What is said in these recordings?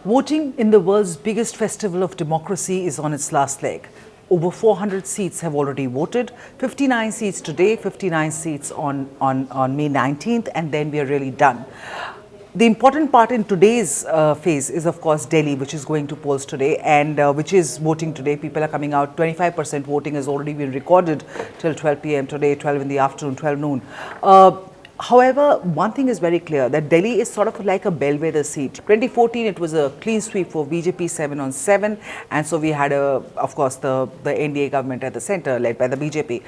Voting in the world's biggest festival of democracy is on its last leg. Over 400 seats have already voted, 59 seats today, 59 seats on May 19th, and then we are really done. The important part in today's phase is, of course, Delhi, which is going to polls today and which is voting today. People are coming out. 25% voting has already been recorded till 12 p.m. today, 12 in the afternoon, 12 noon. However, one thing is very clear, that Delhi is sort of like a bellwether seat. 2014, it was a clean sweep for BJP 7 on 7. And so we had, of course, the NDA government at the center led by the BJP.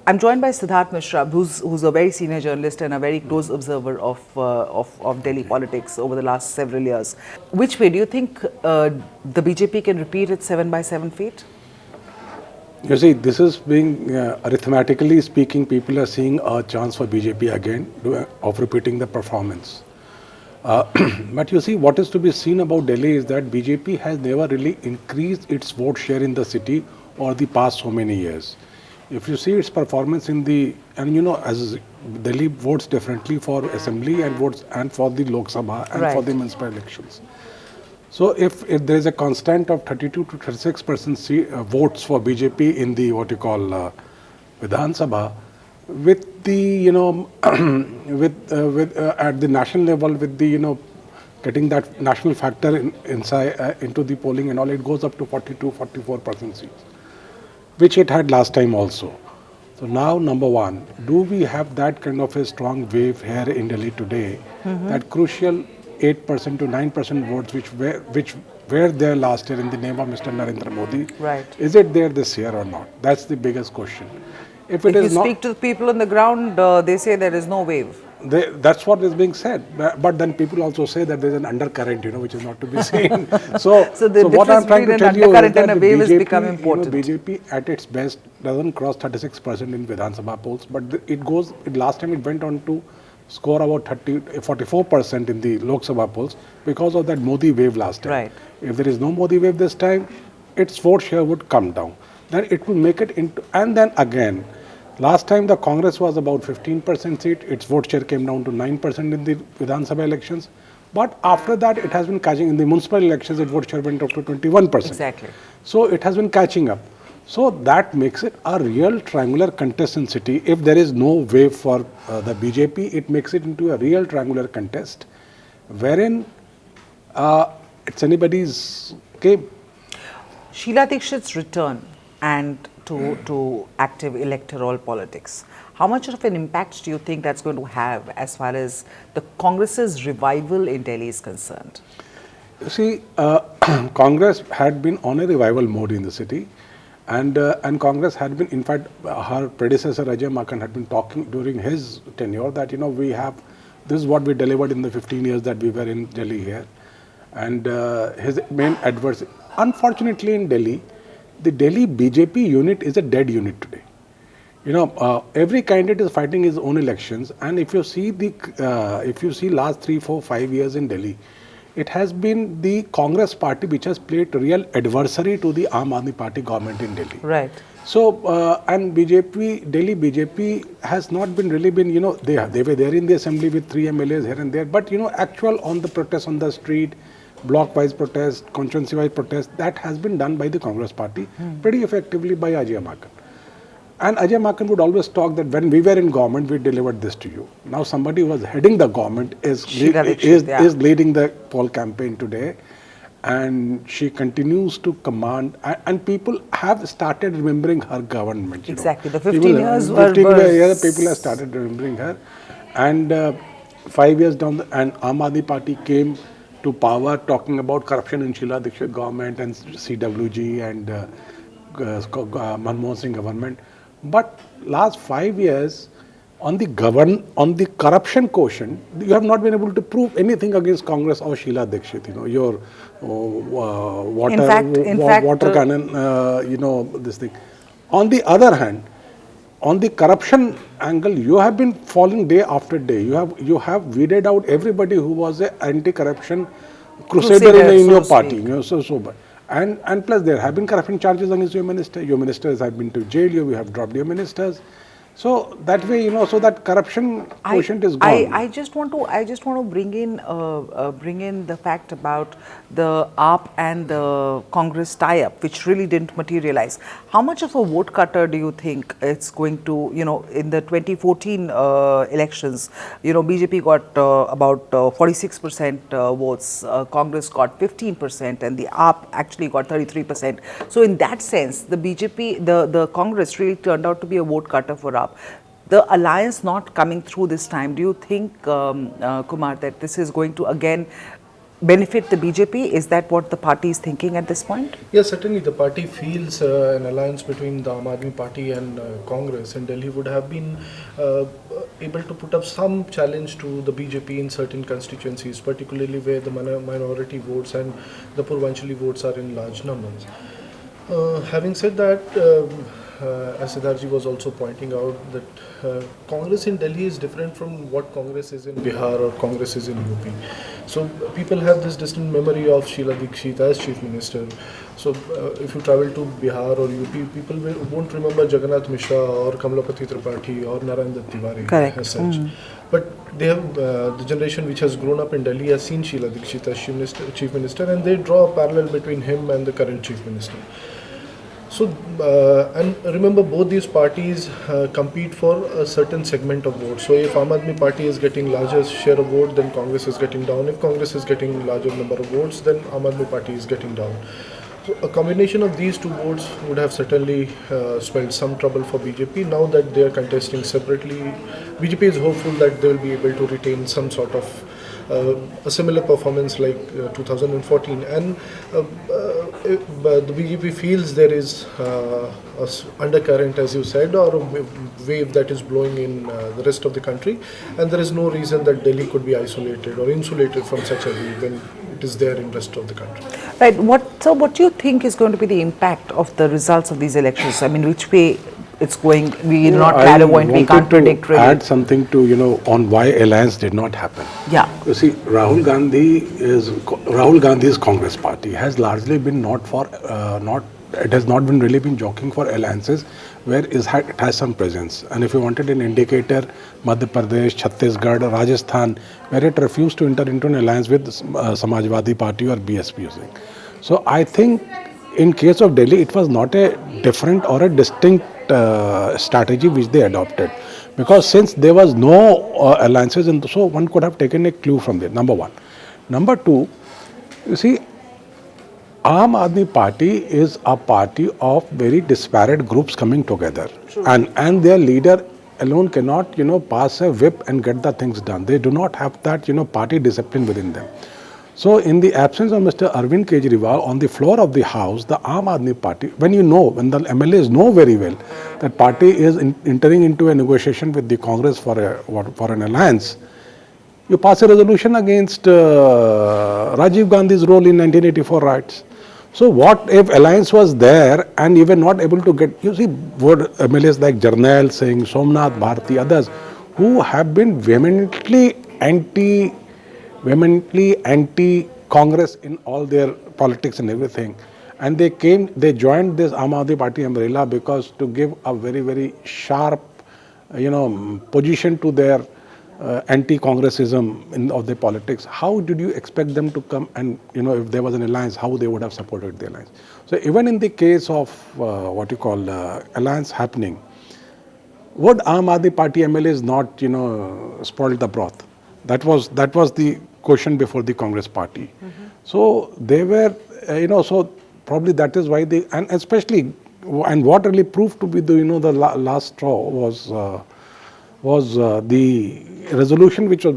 I'm joined by Sidharth Mishra, who's a very senior journalist and a very close observer of Delhi politics over the last several years. Which way do you think the BJP can repeat its 7/7 fate? You see, this is being, arithmetically speaking, people are seeing a chance for BJP again of repeating the performance. But you see, what is to be seen about Delhi is that BJP has never really increased its vote share in the city over the past so many years. If you see its performance in the, and you know, as Delhi votes differently for assembly and votes and for the Lok Sabha and for the municipal elections. So if there is a constant of 32 to 36% votes for BJP in the what you call Vidhan Sabha, with the you know at the national level, with the getting that national factor inside into the polling and all, it goes up to 42-44% seats, which it had last time also. So now, number one, do we have that kind of a strong wave here in Delhi today? That crucial 8% to 9% votes which were there last year in the name of Mr. Narendra Modi. Right. Is it there this year or not? That's the biggest question. If you speak to the people on the ground, they say there is no wave. That's what is being said. But then people also say that there is an undercurrent, which is not to be seen. So what I'm trying to tell you is that the wave BJP, has become important. BJP at its best doesn't cross 36% in Vidhan Sabha polls, but last time it went on to score about 44% in the Lok Sabha polls because of that Modi wave last time. Right. If there is no Modi wave this time, its vote share would come down. Then it will make it into, and then again, last time the Congress was about 15% seat, its vote share came down to 9% in the Vidhan Sabha elections. But after that, it has been catching, in the municipal elections, its vote share went up to 21%. Exactly. So it has been catching up. So that makes it a real triangular contest in city. If there is no wave for the BJP, it makes it into a real triangular contest, wherein it's anybody's game. Sheila Dikshit's return and to active electoral politics, how much of an impact do you think that's going to have as far as the Congress's revival in Delhi is concerned? You see, Congress had been on a revival mode in the city. And Congress had been, in fact, her predecessor Ajay Makan had been talking during his tenure that, this is what we delivered in the 15 years that we were in Delhi here. And his main adversary, unfortunately in Delhi, the Delhi BJP unit is a dead unit today. Every candidate is fighting his own elections. And if you see last 3, 4, 5 years in Delhi, it has been the Congress party which has played real adversary to the Aam Aadmi Party government in Delhi. Right. So, and Delhi BJP has not been really been, they were there in the assembly with 3 MLAs here and there, but, actual on the protest on the street, block-wise protest, constituency-wise protest, that has been done by the Congress party pretty effectively by Ajay Makan. And Ajay Makan would always talk that when we were in government, we delivered this to you. Now somebody who was heading the government is leading the poll campaign today. And she continues to command, and people have started remembering her government. Exactly, the 15 years were... 15 years, people have started remembering her. And 5 years down, and Aam Aadmi Party came to power talking about corruption in Sheila Dikshit government and CWG and Manmohan Singh government. But last 5 years, on the corruption quotient, you have not been able to prove anything against Congress or Sheila Dikshit. Your water cannon, this thing. On the other hand, on the corruption angle, you have been falling day after day. You have weeded out everybody who was an anti-corruption crusader in your party. And plus there have been corruption charges against your minister. Your ministers have been to jail. You have dropped your ministers. So that way, so that corruption quotient is gone. I just want to bring in the fact about the AAP and the Congress tie-up, which really didn't materialize. How much of a vote cutter do you think it's going to, in the 2014 elections, BJP got about 46% votes, Congress got 15%, and the AAP actually got 33%. So in that sense, the BJP, the Congress really turned out to be a vote cutter for AAP. The alliance not coming through this time, do you think, Kumar, that this is going to again benefit the BJP? Is that what the party is thinking at this point? Yes, certainly the party feels an alliance between the Aam Aadmi Party and Congress in Delhi would have been able to put up some challenge to the BJP in certain constituencies, particularly where the minority votes and the Purvanchali votes are in large numbers. Having said that, as Sidharth was also pointing out, that Congress in Delhi is different from what Congress is in Bihar or Congress is in UP. So people have this distant memory of Sheila Dikshit as Chief Minister. So if you travel to Bihar or UP, people won't remember Jagannath Mishra or Kamalapati Tripathi or Narayan Dutt Tiwari as such. But they have the generation which has grown up in Delhi has seen Sheila Dikshit as Chief Minister, and they draw a parallel between him and the current Chief Minister. So, and remember, both these parties compete for a certain segment of votes. So, if Aam Aadmi Party is getting larger share of vote, then Congress is getting down. If Congress is getting larger number of votes, then Aam Aadmi Party is getting down. So, a combination of these two votes would have certainly spelled some trouble for BJP. Now that they are contesting separately, BJP is hopeful that they will be able to retain some sort of a similar performance like 2014, and the BJP feels there is a undercurrent, as you said, or a wave that is blowing in the rest of the country, and there is no reason that Delhi could be isolated or insulated from such a wave when it is there in rest of the country. Right. So what do you think is going to be the impact of the results of these elections? I mean, which way it's going? We are not clairvoyant, we can't predict really. Add something to, on why alliance did not happen. Yeah. You see, Rahul Gandhi's Congress party has largely been it has not been really been jockeying for alliances where it has some presence. And if you wanted an indicator, Madhya Pradesh, Chhattisgarh, Rajasthan, where it refused to enter into an alliance with Samajwadi Party or BSP. So I think in case of Delhi, it was not a different or a distinct strategy which they adopted, because since there was no alliances, and so one could have taken a clue from there. Number one. Number two, you see, Aam Aadmi Party is a party of very disparate groups coming together, and their leader alone cannot pass a whip and get the things done. They do not have that party discipline within them. So, in the absence of Mr. Arvind Kejriwal on the floor of the House, the Aam Aadmi Party, when the MLAs know very well that party is entering into a negotiation with the Congress for an alliance, you pass a resolution against Rajiv Gandhi's role in 1984 riots. So, what if alliance was there and you were not able to get, you see, MLAs like Jarnail Singh, Somnath Bharti, others, who have been vehemently anti-Congress in all their politics and everything. And they joined this Aam Aadmi Party umbrella because to give a very, very sharp, position to their anti-Congressism of their politics. How did you expect them to come and, if there was an alliance, how they would have supported the alliance? So even in the case of alliance happening, would Aam Aadmi Party MLAs not, spoil the broth? That was the question before the Congress party. So they were, so probably that is why and especially, and what really proved to be the, the last straw was the resolution which was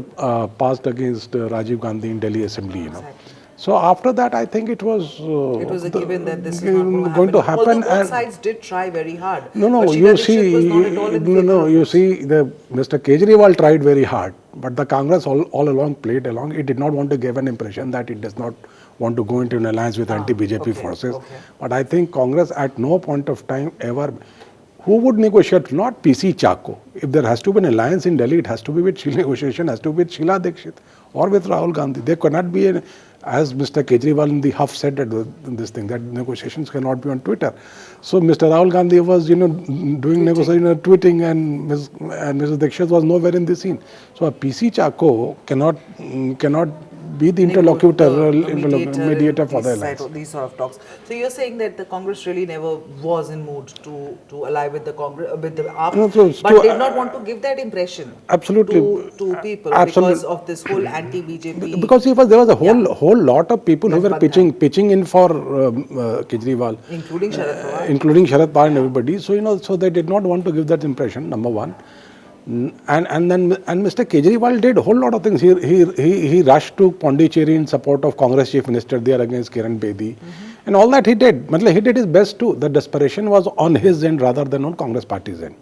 passed against Rajiv Gandhi in Delhi Assembly, Exactly. So after that, I think it was a given that this is not going to happen. Although both sides did try very hard. You see, Mr. Kejriwal tried very hard, but the Congress all along played along. It did not want to give an impression that it does not want to go into an alliance with anti-BJP forces. But I think Congress at no point of time ever. Who would negotiate? Not PC Chako. If there has to be an alliance in Delhi, it has to be with Sheila Dikshit or with Rahul Gandhi. There cannot be an As Mr. Kejriwal in the Huff said that this thing, that negotiations cannot be on Twitter. So Mr. Rahul Gandhi was, doing negotiation, tweeting, and Mrs. Dixit was nowhere in the scene. So a PC Chako cannot be the mediator for the alliance. These sort of talks. So you're saying that the Congress really never was in mood to ally with the Congress, with the AAP, but did not want to give that impression. Absolutely. To people Absolutely. because of this whole anti-BJP. Because there was a whole lot of people who were pitching in for Kejriwal, including Sharad Pawar. Including Sharad Pawar and everybody. So so they did not want to give that impression. Number one. And Mr. Kejriwal did a whole lot of things. He rushed to Pondicherry in support of Congress Chief Minister there against Kiran Bedi, and all that he did. He did his best too. The desperation was on his end rather than on Congress party's end.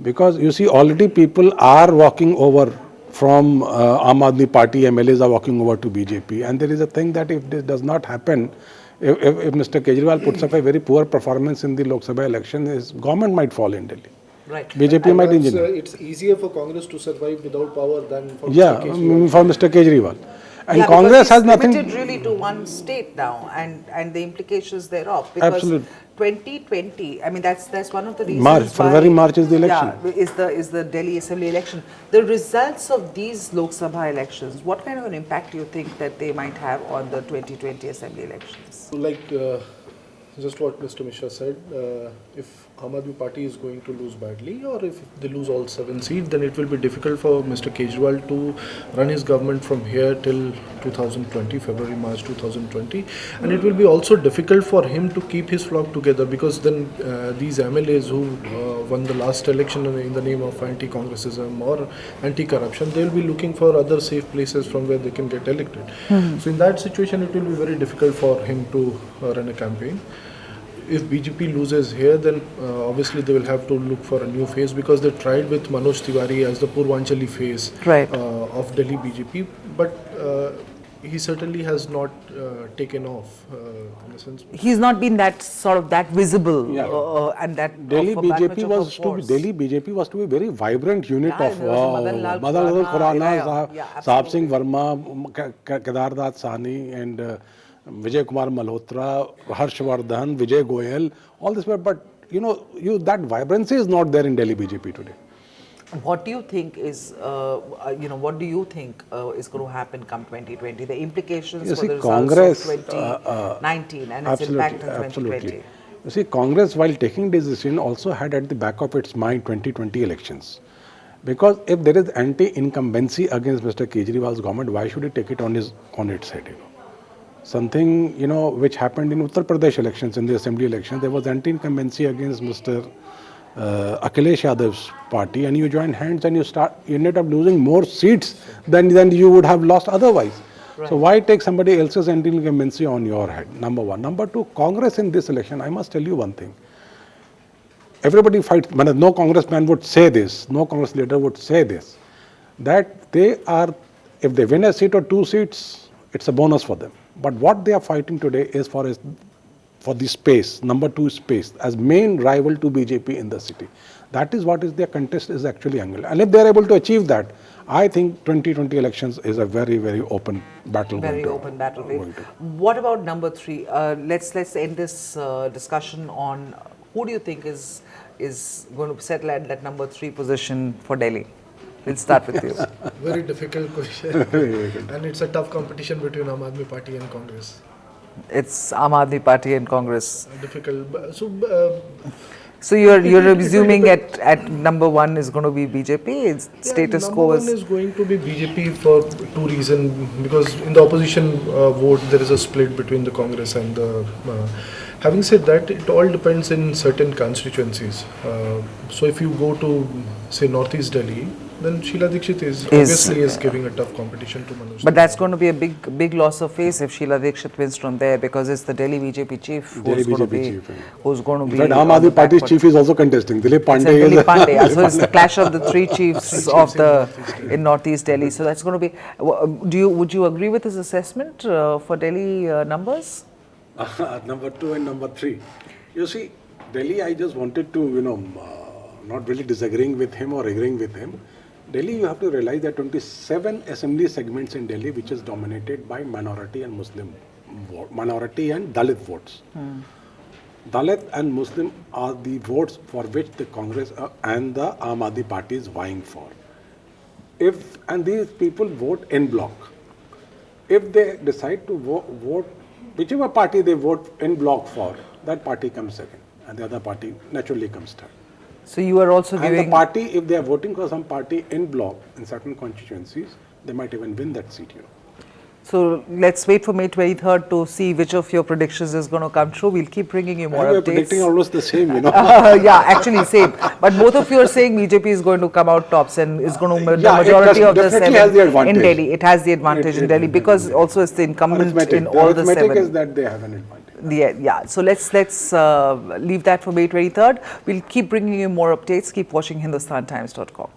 Because you see, already people are walking over from Aam Aadmi Party, MLAs are walking over to BJP, and there is a thing that if this does not happen, if Mr. Kejriwal puts up a very poor performance in the Lok Sabha election, his government might fall in Delhi. Right. BJP might engineer. It's easier for Congress to survive without power than for Mr. Kejriwal. For Mr. Kejriwal. And Congress has nothing. Limited really to one state now, and the implications thereof. Because Absolutely. 2020, I mean that's one of the reasons. February, March is the election. Yeah, is the Delhi Assembly election. The results of these Lok Sabha elections, what kind of an impact do you think that they might have on the 2020 Assembly elections? Just what Mr. Mishra said, if Aam Aadmi Party is going to lose badly, or if they lose all 7 seats, then it will be difficult for Mr. Kejriwal to run his government from here till 2020, February, March 2020. And it will be also difficult for him to keep his flock together, because then these MLAs who won the last election in the name of anti-Congressism or anti-corruption, they will be looking for other safe places from where they can get elected. So in that situation, it will be very difficult for him to run a campaign. If BJP loses here, then obviously they will have to look for a new face, because they tried with Manoj Tiwari as the Purvanchali face of Delhi BJP, but he certainly has not taken off in a sense. He's not been that visible, and that Delhi BJP was to be a very vibrant unit of Madan Lal Khurana, Sahab Singh Verma, Kedarnath Sahni, and Vijay Kumar Malhotra, Harshvardhan, Vijay Goyal, all this, but that vibrancy is not there in Delhi BJP today. What do you think is, what do you think is going to happen come 2020? The implications for the results of 2019 and its impact on 2020. You see, Congress, while taking decision, also had at the back of its mind 2020 elections. Because if there is anti-incumbency against Mr. Kejriwal's government, why should he take it on its head? Something, which happened in Uttar Pradesh elections, in the assembly elections, there was anti-incumbency against Mr. Akhilesh Yadav's party, and you joined hands and you ended up losing more seats than you would have lost otherwise. Right. So why take somebody else's anti-incumbency on your head? Number one. Number two, Congress in this election, I must tell you one thing. Everybody fights, no congressman would say this, no congress leader would say this, that if they win a seat or 2 seats, it's a bonus for them. But what they are fighting today is for the space, number 2 space, as main rival to BJP in the city. That is what their contest is actually angled. And if they are able to achieve that, I think 2020 elections is a very, very open battle. Very open battle. What about number 3? Let's end this discussion on who do you think is going to settle at that number 3 position for Delhi? We'll start with you. Very difficult question. And it's a tough competition between Aam Aadmi Party and Congress. It's Aam Aadmi Party and Congress. Difficult. So you're assuming at number 1 is going to be BJP? Status quo is... Number 1 is going to be BJP for 2 reasons. Because in the opposition vote, there is a split between the Congress and the... Having said that, it all depends in certain constituencies. So if you go to, say, Northeast Delhi, then Sheila Dikshit is giving a tough competition to Manoj. But that's going to be a big loss of face if Sheila Dikshit wins from there, because it's the Delhi BJP chief who's going to be. In fact, Aam Aadmi Party's chief is also contesting. Dilip Pandey. So it's the clash of the 3 chiefs in Northeast Delhi. So that's going to be. Would you agree with his assessment for Delhi numbers? Number 2 and number 3. You see, Delhi, I just wanted to, not really disagreeing with him or agreeing with him. Delhi, you have to realize that 27 assembly segments in Delhi, which is dominated by minority and Muslim, minority and Dalit votes. Dalit and Muslim are the votes for which the Congress and the Aam Aadmi Party is vying for. And these people vote en bloc. If they decide to vote, whichever party they vote en bloc for, that party comes second, and the other party naturally comes third. So you are also And giving... the party, if they are voting for some party en bloc in certain constituencies, they might even win that seat, So let's wait for May 23rd to see which of your predictions is going to come true. We'll keep bringing you more And we are updates. predicting almost the same, Yeah, actually same. But both of you are saying BJP is going to come out tops and is going to the majority of the definitely 7 has the advantage. in Delhi. It has the advantage in Delhi because also it's the incumbent in all the 7. Arithmetic is that they have an advantage. Yeah. So let's leave that for May 23rd. We'll keep bringing you more updates. Keep watching HindustanTimes.com.